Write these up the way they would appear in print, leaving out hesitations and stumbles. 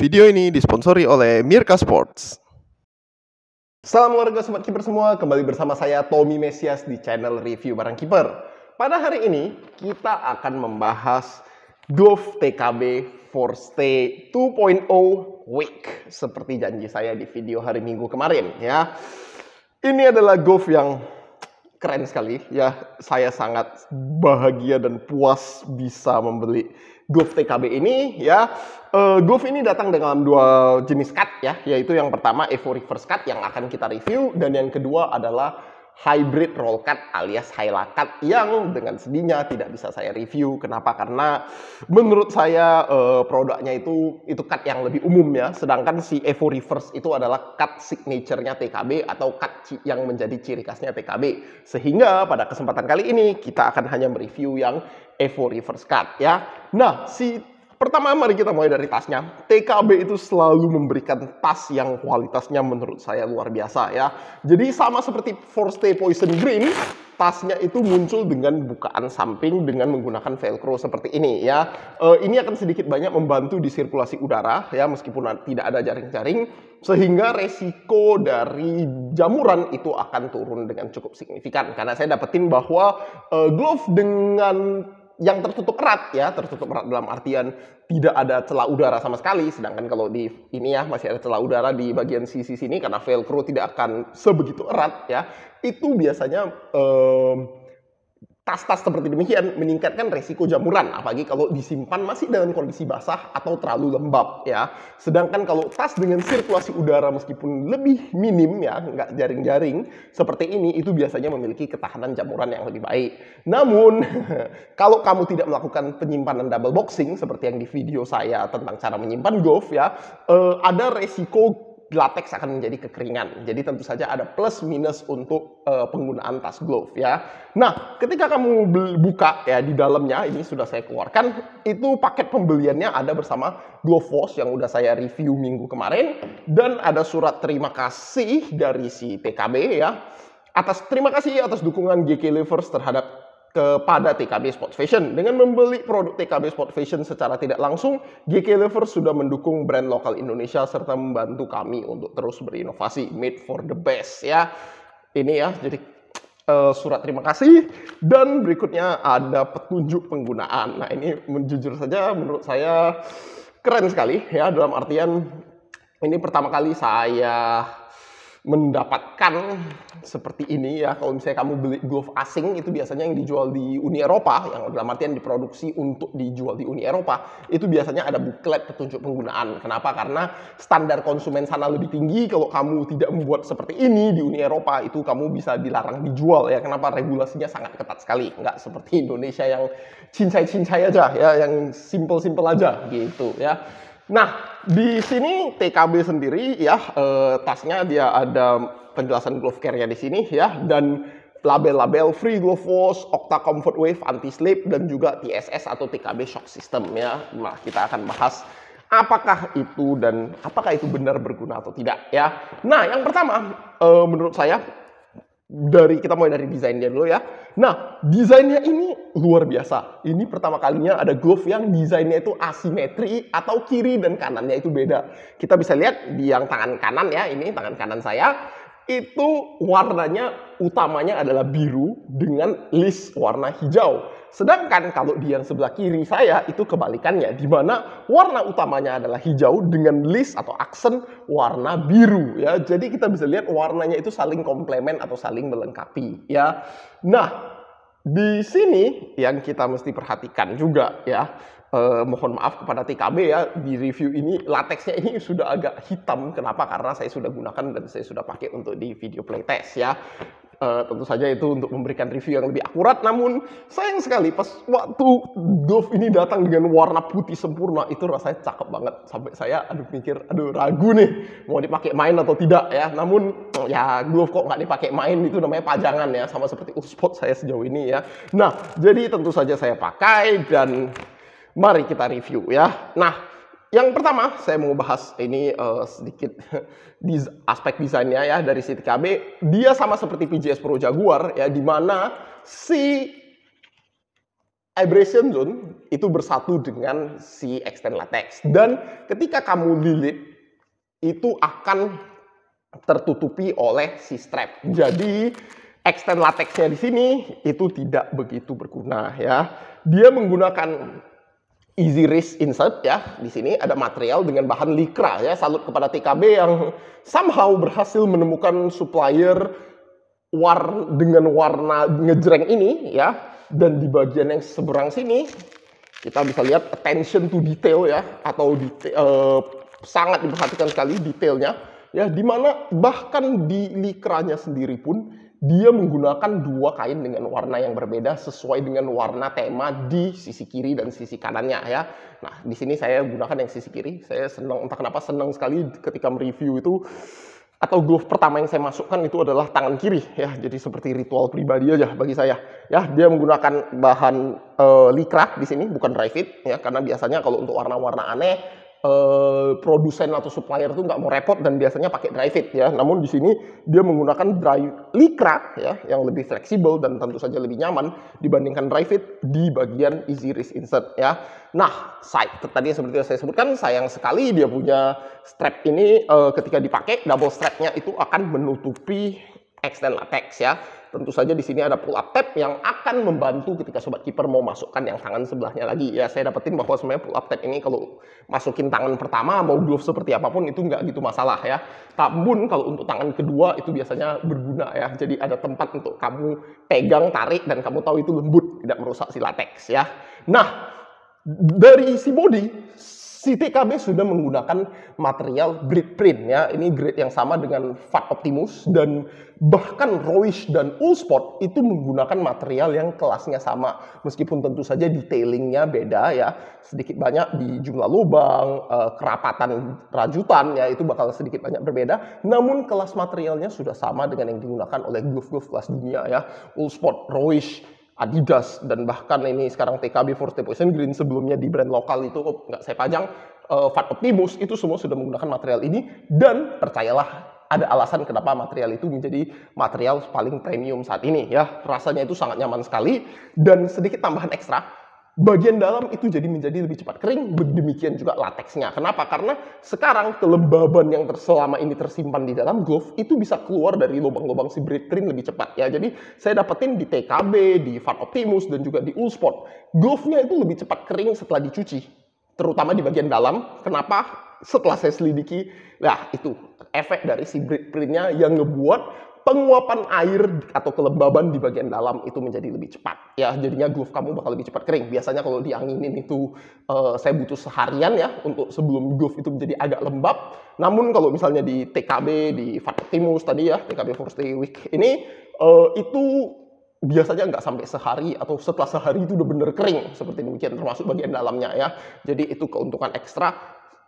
Video ini disponsori oleh Mirka Sports. Salam olahraga sobat kiper semua, kembali bersama saya Tommy Mesias di channel review barang kiper. Pada hari ini kita akan membahas Glove TKB Forstay 2.0 Week seperti janji saya di video hari Minggu kemarin ya. Ini adalah glove yang keren sekali ya. Saya sangat bahagia dan puas bisa membeli glove TKB ini ya. Glove ini datang dengan dua jenis cut ya, yaitu yang pertama Evo Reverse Cut yang akan kita review, dan yang kedua adalah Hybrid Roll Cut alias Hyla Cut yang dengan sedihnya tidak bisa saya review. Kenapa? Karena menurut saya produknya itu cut yang lebih umum ya, sedangkan si Evo Reverse itu adalah cut signature-nya TKB atau cut yang menjadi ciri khasnya TKB. Sehingga pada kesempatan kali ini kita akan hanya mereview yang Evo Reverse Cut ya. Nah, pertama mari kita mulai dari tasnya. TKB itu selalu memberikan tas yang kualitasnya menurut saya luar biasa ya. Jadi sama seperti Forstay Poison Green, tasnya itu muncul dengan bukaan samping dengan menggunakan velcro seperti ini ya. Ini akan sedikit banyak membantu di sirkulasi udara ya, meskipun tidak ada jaring-jaring, sehingga resiko dari jamuran itu akan turun dengan cukup signifikan. Karena saya dapetin bahwa glove dengan yang tertutup erat ya, tertutup erat dalam artian tidak ada celah udara sama sekali. Sedangkan kalau di ini ya masih ada celah udara di bagian sisi sini karena velcro tidak akan sebegitu erat ya. Itu biasanya tas-tas seperti demikian meningkatkan resiko jamuran, apalagi kalau disimpan masih dalam kondisi basah atau terlalu lembab ya. Sedangkan kalau tas dengan sirkulasi udara meskipun lebih minim ya, nggak jaring-jaring seperti ini, itu biasanya memiliki ketahanan jamuran yang lebih baik. Namun kalau kamu tidak melakukan penyimpanan double boxing seperti yang di video saya tentang cara menyimpan glove ya, ada resiko latex akan menjadi kekeringan. Jadi tentu saja ada plus minus untuk penggunaan tas glove ya. Nah, ketika kamu buka ya di dalamnya, ini sudah saya keluarkan, itu paket pembeliannya ada bersama glove wash yang udah saya review minggu kemarin, dan ada surat terima kasih dari si TKB ya. Terima kasih atas dukungan GK Livers kepada TKB Sport Fashion. Dengan membeli produk TKB Sport Fashion secara tidak langsung, GK Livers sudah mendukung brand lokal Indonesia serta membantu kami untuk terus berinovasi. Made for the best ya. Ini ya, jadi surat terima kasih, dan berikutnya ada petunjuk penggunaan. Nah, ini jujur saja menurut saya keren sekali ya, dalam artian ini pertama kali saya mendapatkan seperti ini ya. Kalau misalnya kamu beli glove asing, itu biasanya yang dijual di Uni Eropa, yang dalam artian diproduksi untuk dijual di Uni Eropa, itu biasanya ada buklet petunjuk penggunaan. Kenapa? Karena standar konsumen sana lebih tinggi. Kalau kamu tidak membuat seperti ini di Uni Eropa, itu kamu bisa dilarang dijual ya. Kenapa? Regulasinya sangat ketat sekali, nggak seperti Indonesia yang cincai-cincai aja ya, yang simple-simple aja gitu ya. Nah, di sini TKB sendiri ya, tasnya dia ada penjelasan glove care-nya di sini ya, dan label-label Free Glove Wash, Octa Comfort Wave Anti-Slip, dan juga TSS atau TKB Shock System ya. Nah, kita akan bahas apakah itu dan apakah itu benar berguna atau tidak ya. Nah, yang pertama menurut saya kita mulai dari desainnya dulu ya. Nah, desainnya ini luar biasa. Ini pertama kalinya ada glove yang desainnya itu asimetri atau kiri dan kanannya itu beda. Kita bisa lihat di yang tangan kanan ya, ini tangan kanan saya, itu warnanya utamanya adalah biru dengan list warna hijau. Sedangkan kalau di yang sebelah kiri saya itu kebalikannya, di mana warna utamanya adalah hijau dengan list atau aksen warna biru ya. Jadi kita bisa lihat warnanya itu saling komplement atau saling melengkapi ya. Nah, di sini yang kita mesti perhatikan juga ya, mohon maaf kepada TKB ya, di review ini latexnya ini sudah agak hitam. Kenapa? Karena saya sudah gunakan dan saya sudah pakai untuk di video playtest ya. Tentu saja itu untuk memberikan review yang lebih akurat. Namun sayang sekali pas waktu glove ini datang dengan warna putih sempurna, itu rasanya cakep banget. Sampai saya mikir, ragu nih mau dipakai main atau tidak ya. Namun ya glove kok nggak dipakai main, itu namanya pajangan ya, sama seperti Usport saya sejauh ini ya. Nah, jadi tentu saja saya pakai dan mari kita review ya. Nah, yang pertama saya mau bahas ini sedikit di aspek desainnya ya dari si TKB. Dia sama seperti PJS Pro Jaguar ya, di mana si abrasion zone itu bersatu dengan si extend latex, dan ketika kamu lilit itu akan tertutupi oleh si strap. Jadi extend latexnya di sini itu tidak begitu berguna ya. Dia menggunakan easy rest insert ya. Di sini ada material dengan bahan Lycra ya. Salut kepada TKB yang somehow berhasil menemukan supplier dengan warna ngejreng ini ya. Dan di bagian yang seberang sini kita bisa lihat attention to detail ya, atau sangat diperhatikan sekali detailnya ya, dimana bahkan di likranya sendiri pun dia menggunakan dua kain dengan warna yang berbeda sesuai dengan warna tema di sisi kiri dan sisi kanannya ya. Nah, di sini saya gunakan yang sisi kiri. Saya senang, entah kenapa senang sekali ketika mereview itu, atau glove pertama yang saya masukkan itu adalah tangan kiri ya. Jadi seperti ritual pribadi aja bagi saya ya. Dia menggunakan bahan Lycra di sini, bukan dry fit ya, karena biasanya kalau untuk warna-warna aneh produsen atau supplier itu nggak mau repot dan biasanya pakai dry fit ya. Namun di sini dia menggunakan Lycra ya, yang lebih fleksibel dan tentu saja lebih nyaman dibandingkan dry fit di bagian easy rest insert ya. Nah, tadi seperti yang saya sebutkan, sayang sekali dia punya strap ini ketika dipakai double strapnya itu akan menutupi extend latex ya. Tentu saja di sini ada pull up tab yang akan membantu ketika sobat kiper mau masukkan yang tangan sebelahnya lagi ya. Saya dapetin bahwa sebenarnya pull up tab ini kalau masukin tangan pertama mau glove seperti apapun itu nggak gitu masalah ya. Namun kalau untuk tangan kedua itu biasanya berguna ya. Jadi ada tempat untuk kamu pegang, tarik, dan kamu tahu itu lembut, tidak merusak si latex ya. Nah, dari si body, si TKB sudah menggunakan material grid print ya. Ini grade yang sama dengan Fat Optimus, dan bahkan Roish dan Ullsport itu menggunakan material yang kelasnya sama. Meskipun tentu saja detailingnya beda ya. Sedikit banyak di jumlah lubang, kerapatan rajutan ya, itu bakal sedikit banyak berbeda. Namun kelas materialnya sudah sama dengan yang digunakan oleh glove-glove kelas dunia ya. Ullsport, Roish, Adidas, dan bahkan ini sekarang TKB Force Deposition Green, sebelumnya di brand lokal itu nggak saya pajang, Fat Optimus, itu semua sudah menggunakan material ini. Dan percayalah, ada alasan kenapa material itu menjadi material paling premium saat ini ya. Rasanya itu sangat nyaman sekali, dan sedikit tambahan ekstra, bagian dalam itu menjadi lebih cepat kering, demikian juga lateksnya. Kenapa? Karena sekarang kelembaban yang selama ini tersimpan di dalam glove itu bisa keluar dari lubang-lubang si breed print lebih cepat ya. Jadi saya dapetin di TKB, di Fat Optimus, dan juga di Ullsport, glove-nya itu lebih cepat kering setelah dicuci, terutama di bagian dalam. Kenapa? Setelah saya selidiki, nah itu efek dari si breed print-nya yang ngebuat penguapan air atau kelembaban di bagian dalam itu menjadi lebih cepat ya. Jadinya glove kamu bakal lebih cepat kering. Biasanya kalau dianginin itu saya butuh seharian ya untuk sebelum glove itu menjadi agak lembab. Namun kalau misalnya di TKB, di Fat Optimus tadi ya, TKB Force Day Week ini itu biasanya nggak sampai sehari, atau setelah sehari itu udah bener kering seperti demikian, termasuk bagian dalamnya ya. Jadi itu keuntungan ekstra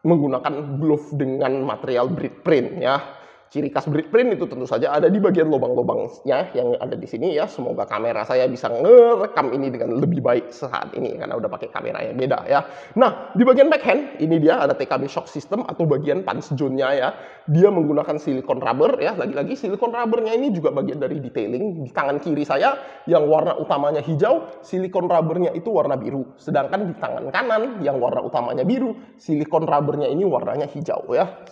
menggunakan glove dengan material breed print ya. Ciri khas breed print itu tentu saja ada di bagian lubang-lubangnya yang ada di sini ya. Semoga kamera saya bisa ngerekam ini dengan lebih baik saat ini karena udah pakai kamera yang beda ya. Nah, di bagian backhand ini dia ada TKB shock system atau bagian punch zone-nya ya. Dia menggunakan silikon rubber ya. Lagi-lagi silikon rubbernya ini juga bagian dari detailing. Di tangan kiri saya yang warna utamanya hijau, silikon rubbernya itu warna biru. Sedangkan di tangan kanan yang warna utamanya biru, silikon rubbernya ini warnanya hijau ya.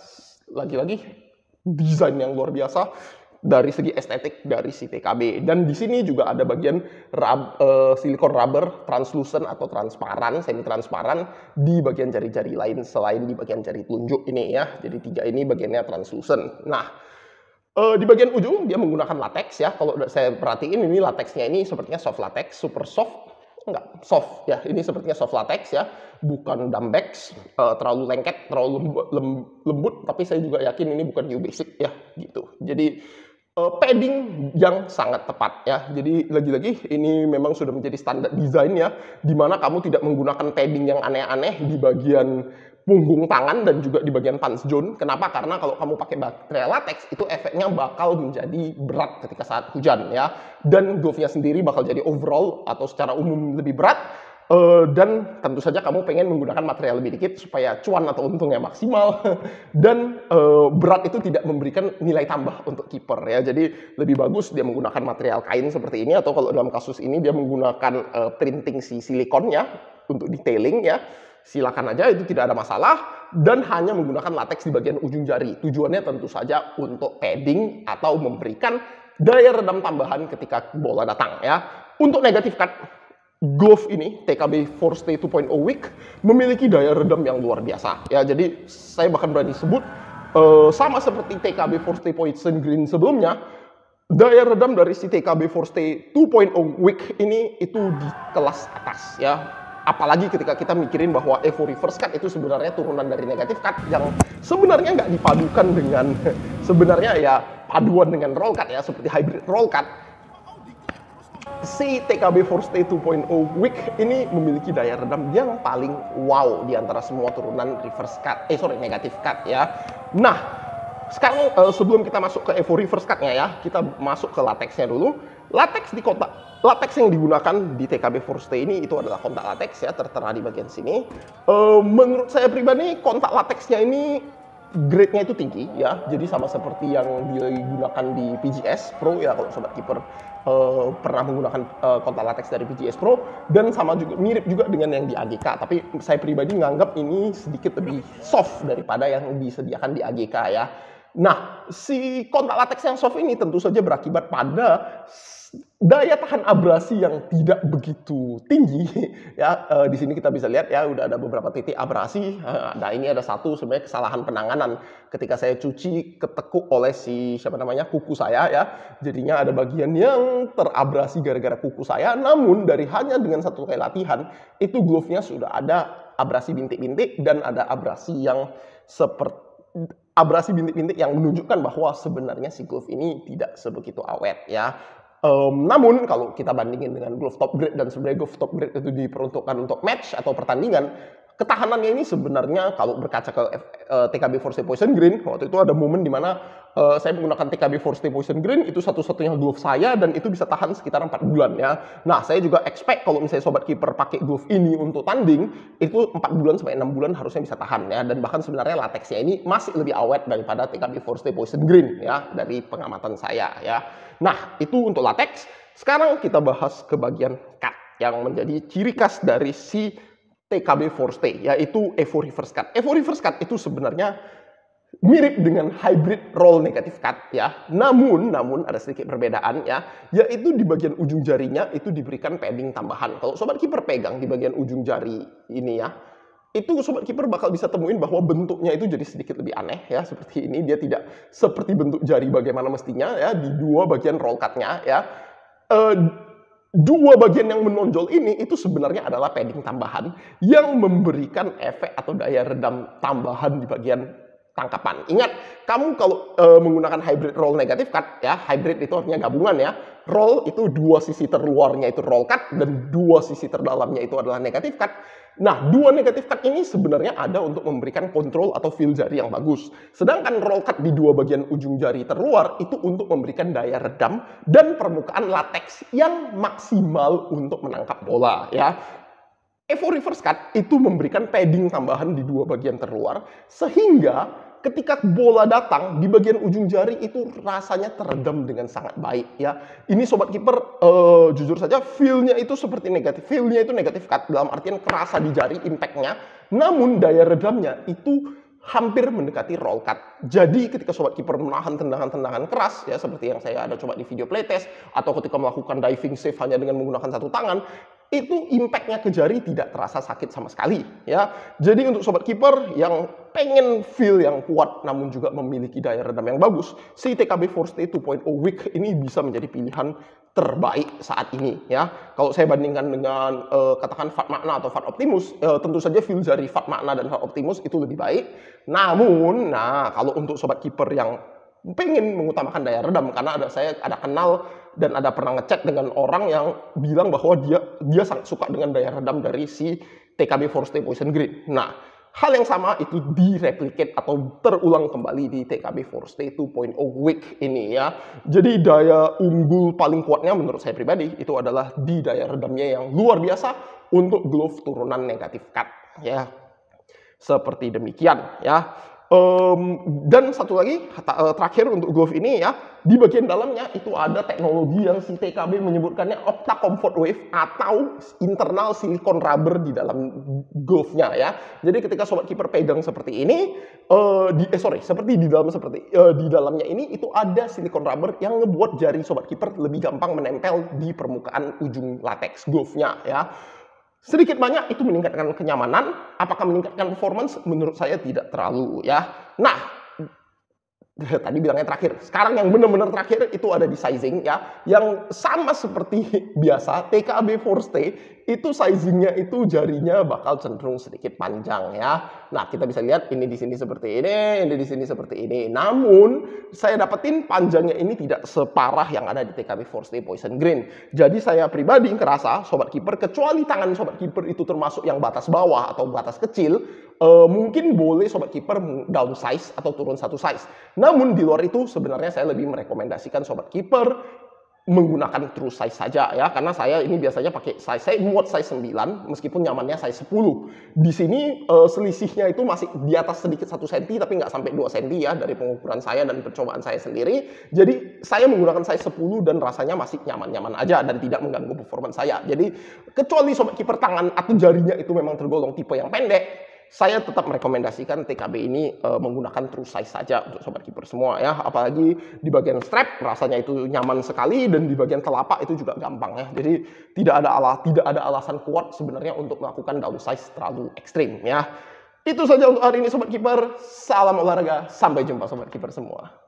Lagi-lagi desain yang luar biasa dari segi estetik dari si TKB. Dan di sini juga ada bagian silikon rubber translucent atau transparan, semi transparan di bagian jari-jari lain selain di bagian jari telunjuk ini ya. Jadi tiga ini bagiannya translucent. Nah, di bagian ujung dia menggunakan latex ya. Kalau saya perhatiin ini lateksnya ini sepertinya soft latex, super soft. Enggak, soft ya. Ini sepertinya soft latex ya, bukan Dumbex, terlalu lengket, terlalu lembut, tapi saya juga yakin ini bukan new basic ya gitu. Jadi padding yang sangat tepat ya. Jadi lagi-lagi ini memang sudah menjadi standar desain ya, di mana kamu tidak menggunakan padding yang aneh-aneh di bagian punggung tangan dan juga di bagian punch zone. Kenapa? Karena kalau kamu pakai material latex itu efeknya bakal menjadi berat ketika saat hujan ya. Dan glove-nya sendiri bakal jadi overall atau secara umum lebih berat. Dan tentu saja kamu pengen menggunakan material lebih dikit supaya cuan atau untungnya maksimal dan berat itu tidak memberikan nilai tambah untuk kiper ya. Jadi lebih bagus dia menggunakan material kain seperti ini, atau kalau dalam kasus ini dia menggunakan printing si silikonnya untuk detailing ya. Silakan aja, itu tidak ada masalah, dan hanya menggunakan latex di bagian ujung jari. Tujuannya tentu saja untuk padding atau memberikan daya redam tambahan ketika bola datang ya. Untuk negatif cut, glove ini TKB Forstay 2.0 Wick memiliki daya redam yang luar biasa ya. Jadi saya bahkan berani sebut sama seperti TKB Forstay Poison Green sebelumnya, daya redam dari si TKB Forstay 2.0 Wick ini itu di kelas atas ya. Apalagi ketika kita mikirin bahwa Evo Reverse Cut itu sebenarnya turunan dari negatif cut yang sebenarnya nggak dipadukan dengan sebenarnya ya paduan dengan roll cut ya, seperti hybrid roll cut. Si TKB Forstay 2.0 Wick ini memiliki daya redam yang paling wow di antara semua turunan reverse cut, negatif cut ya. Nah, sekarang sebelum kita masuk ke Evo Reverse Cut-nya ya, kita masuk ke latexnya dulu. Latex yang digunakan di TKB Forstay ini itu adalah kontak latex ya, tertera di bagian sini. Menurut saya pribadi kontak latexnya ini grade-nya itu tinggi ya, jadi sama seperti yang digunakan di PGS Pro ya, kalau sobat kiper pernah menggunakan kontak latex dari PGS Pro, dan sama juga mirip juga dengan yang di AGK, tapi saya pribadi nganggap ini sedikit lebih soft daripada yang disediakan di AGK ya. Nah, si kontak latex yang soft ini tentu saja berakibat pada daya tahan abrasi yang tidak begitu tinggi ya. Di sini kita bisa lihat ya, udah ada beberapa titik abrasi. Nah, ini ada satu sebenarnya kesalahan penanganan ketika saya cuci ketekuk oleh si kuku saya ya. Jadinya ada bagian yang terabrasi gara-gara kuku saya. Namun dari hanya dengan satu kali latihan itu glove-nya sudah ada abrasi bintik-bintik, dan ada abrasi yang bintik-bintik yang menunjukkan bahwa sebenarnya si glove ini tidak sebegitu awet ya. Namun kalau kita bandingin dengan glove top grade, dan sebenarnya glove top grade itu diperuntukkan untuk match atau pertandingan, ketahanannya ini sebenarnya kalau berkaca ke TKB Forstay Poison Green, waktu itu ada momen dimana saya menggunakan TKB Forstay Poison Green, itu satu-satunya glove saya, dan itu bisa tahan sekitar 4 bulan ya. Nah, saya juga expect kalau misalnya sobat kiper pakai glove ini untuk tanding, itu 4 bulan sampai 6 bulan harusnya bisa tahan ya, dan bahkan sebenarnya latexnya ini masih lebih awet daripada TKB Forstay Poison Green ya, dari pengamatan saya ya. Nah, itu untuk latex. Sekarang kita bahas ke bagian cut yang menjadi ciri khas dari si TKB Forstay, yaitu Evo Reverse Cut. Evo Reverse Cut itu sebenarnya mirip dengan hybrid roll negatif cut ya. Namun ada sedikit perbedaan ya, yaitu di bagian ujung jarinya itu diberikan padding tambahan. Kalau sobat kiper pegang di bagian ujung jari ini ya, itu sobat kiper bakal bisa temuin bahwa bentuknya itu jadi sedikit lebih aneh ya, seperti ini. Dia tidak seperti bentuk jari bagaimana mestinya ya, di dua bagian roll cut-nya ya. Dua bagian yang menonjol ini itu sebenarnya adalah padding tambahan yang memberikan efek atau daya redam tambahan di bagian tangkapan. Ingat, kamu kalau menggunakan hybrid roll negatif cut ya, hybrid itu artinya gabungan ya. Roll itu dua sisi terluarnya itu roll cut, dan dua sisi terdalamnya itu adalah negatif cut. Nah, dua negatif cut ini sebenarnya ada untuk memberikan kontrol atau feel jari yang bagus. Sedangkan roll cut di dua bagian ujung jari terluar itu untuk memberikan daya redam dan permukaan latex yang maksimal untuk menangkap bola ya. Evo Reverse Cut itu memberikan padding tambahan di dua bagian terluar, sehingga ketika bola datang di bagian ujung jari itu rasanya teredam dengan sangat baik ya. Ini sobat kiper jujur saja feel-nya itu seperti negatif. Feel-nya itu negatif cut dalam artian kerasa di jari impact-nya, namun daya redamnya itu hampir mendekati roll cut. Jadi ketika sobat kiper menahan tendangan-tendangan keras ya, seperti yang saya ada coba di video playtest, atau ketika melakukan diving save hanya dengan menggunakan satu tangan, itu impact-nya ke jari tidak terasa sakit sama sekali ya. Jadi untuk sobat kiper yang pengen feel yang kuat namun juga memiliki daya redam yang bagus, si TKB Forstay 2.0 Wick ini bisa menjadi pilihan terbaik saat ini ya. Kalau saya bandingkan dengan katakan Fat Magna atau Fat Optimus, tentu saja feel jari Fat Magna dan Fat Optimus itu lebih baik. Namun, kalau untuk sobat kiper yang pengen mengutamakan daya redam, karena saya ada kenal dan ada pernah ngechat dengan orang yang bilang bahwa dia sangat suka dengan daya redam dari si TKB Forstay Poison Green. Nah, Hal yang sama itu direplicate atau terulang kembali di TKB Forstay 2.0 Week ini ya. Jadi daya unggul paling kuatnya menurut saya pribadi itu adalah di daya redamnya yang luar biasa untuk glove turunan negatif cut ya. Seperti demikian ya. Dan satu lagi terakhir untuk glove ini ya, di bagian dalamnya itu ada teknologi yang si TKB menyebutkannya Opta Comfort Wave atau internal silikon rubber di dalam glove-nya ya. Jadi ketika sobat kiper pegang seperti ini, seperti di dalamnya ini itu ada silikon rubber yang ngebuat jari sobat kiper lebih gampang menempel di permukaan ujung latex glove-nya ya. Sedikit banyak itu meningkatkan kenyamanan. Apakah meningkatkan performance? Menurut saya tidak terlalu ya. Nah, tadi bilangnya terakhir. Sekarang yang benar-benar terakhir itu ada di sizing ya. Yang sama seperti biasa, TKB Forstay itu sizingnya itu jarinya bakal cenderung sedikit panjang ya. Nah, kita bisa lihat ini di sini seperti ini di sini seperti ini. Namun, saya dapetin panjangnya ini tidak separah yang ada di TKB Forstay Poison Green. Jadi saya pribadi ngerasa sobat kiper, kecuali tangan sobat kiper itu termasuk yang batas bawah atau batas kecil, mungkin boleh sobat kiper downsize atau turun satu size. Namun di luar itu sebenarnya saya lebih merekomendasikan sobat kiper menggunakan true size saja ya, karena saya ini biasanya pakai size, saya muat size 9 meskipun nyamannya size 10. Di sini selisihnya itu masih di atas sedikit 1 cm tapi nggak sampai 2 cm ya dari pengukuran saya dan percobaan saya sendiri. Jadi saya menggunakan size 10 dan rasanya masih nyaman-nyaman aja dan tidak mengganggu performance saya. Jadi kecuali sobat kiper tangan atau jarinya itu memang tergolong tipe yang pendek, saya tetap merekomendasikan TKB ini menggunakan true size saja untuk sobat kiper semua ya. Apalagi di bagian strap rasanya itu nyaman sekali dan di bagian telapak itu juga gampang ya. Jadi tidak ada alasan kuat sebenarnya untuk melakukan downsize terlalu ekstrim ya. Itu saja untuk hari ini sobat kiper. Salam olahraga, sampai jumpa sobat kiper semua.